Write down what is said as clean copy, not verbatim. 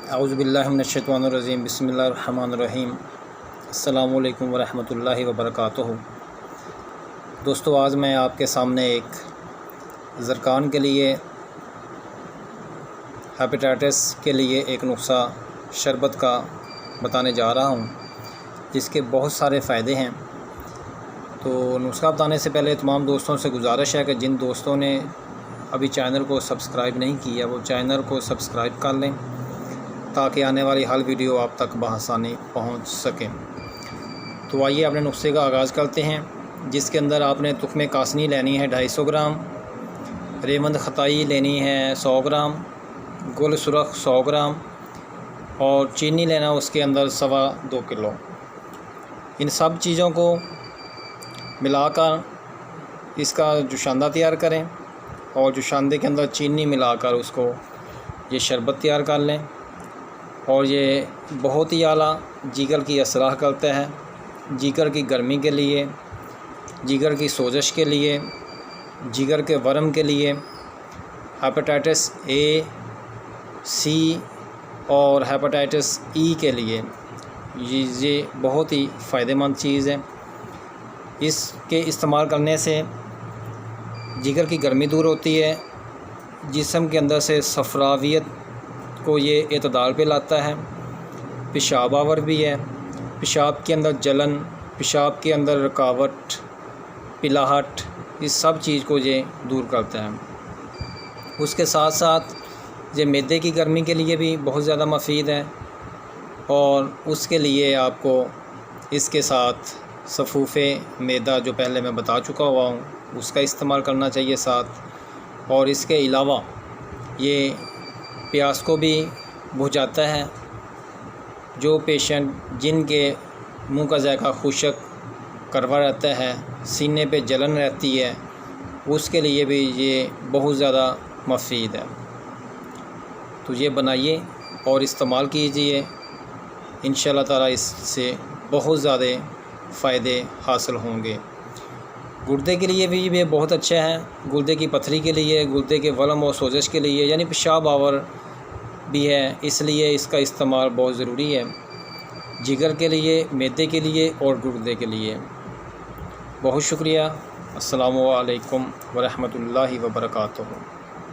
औज़ुबिल्लाहि मिनश्शैतानिर्रजीम बिस्मिल्लाहिर्रहमानिर्रहीम अस्सलामु अलैकुम वरहमतुल्लाहि वबरकातुहू। दोस्तों, आज मैं आपके सामने एक ज़रकान के लिए, हेपेटाइटिस के लिए एक नुस्ख़ा शरबत का बताने जा रहा हूँ, जिसके बहुत सारे फ़ायदे हैं। तो नुस्ख़ा बताने से पहले तमाम दोस्तों से गुजारिश है कि जिन दोस्तों ने अभी चैनल को सब्सक्राइब नहीं किया वो चैनल को सब्सक्राइब कर लें, ताकि आने वाली हर वीडियो आप तक बआसानी पहुंच सके। तो आइए अपने नुस्खे का आगाज़ करते हैं, जिसके अंदर आपने तुख्मे कासनी लेनी है 250 ग्राम, रेवंद खताई लेनी है 100 ग्राम, गुल सुरख 100 ग्राम और चीनी लेना उसके अंदर 2.25 किलो। इन सब चीज़ों को मिलाकर इसका जुशांदा तैयार करें और जुशांदे के अंदर चीनी मिलाकर उसको ये शरबत तैयार कर लें। और ये बहुत ही आला जिगर की असराह करता है, जिगर की गर्मी के लिए, जिगर की सोजश के लिए, जिगर के वर्म के लिए, हेपेटाइटिस ए, सी और हेपेटाइटिस ई के लिए ये बहुत ही फ़ायदेमंद चीज़ है। इसके इस्तेमाल करने से जिगर की गर्मी दूर होती है, जिस्म के अंदर से सफ़रावियत को ये एतदाल पे लाता है, पेशाब आवर भी है, पेशाब के अंदर जलन, पेशाब के अंदर रुकावट, पिलाहट, इस सब चीज़ को ये दूर करता है। उसके साथ साथ ये मैदे की गर्मी के लिए भी बहुत ज़्यादा मुफीद है और उसके लिए आपको इसके साथ सफ़ूफ़े मैदा, जो पहले मैं बता चुका हुआ हूँ, उसका इस्तेमाल करना चाहिए साथ। और इसके अलावा ये प्यास को भी बुझाता है। जो पेशेंट जिनके मुंह का जायका खुशक कड़वा रहता है, सीने पे जलन रहती है, उसके लिए भी ये बहुत ज़्यादा मुफीद है। तो ये बनाइए और इस्तेमाल कीजिए, इंशाअल्लाह ताला इससे बहुत ज़्यादा फ़ायदे हासिल होंगे। गुर्दे के लिए भी ये बहुत अच्छा है, गुर्दे की पथरी के लिए, गुर्दे के वलम और सोजश के लिए, यानी पेशाब आवर भी है, इसलिए इसका इस्तेमाल बहुत ज़रूरी है। जिगर के लिए, मैदे के लिए और गुर्दे के लिए। बहुत शुक्रिया। अस्सलामु अलैकुम वरहमतुल्लाहि वबरकातुहू।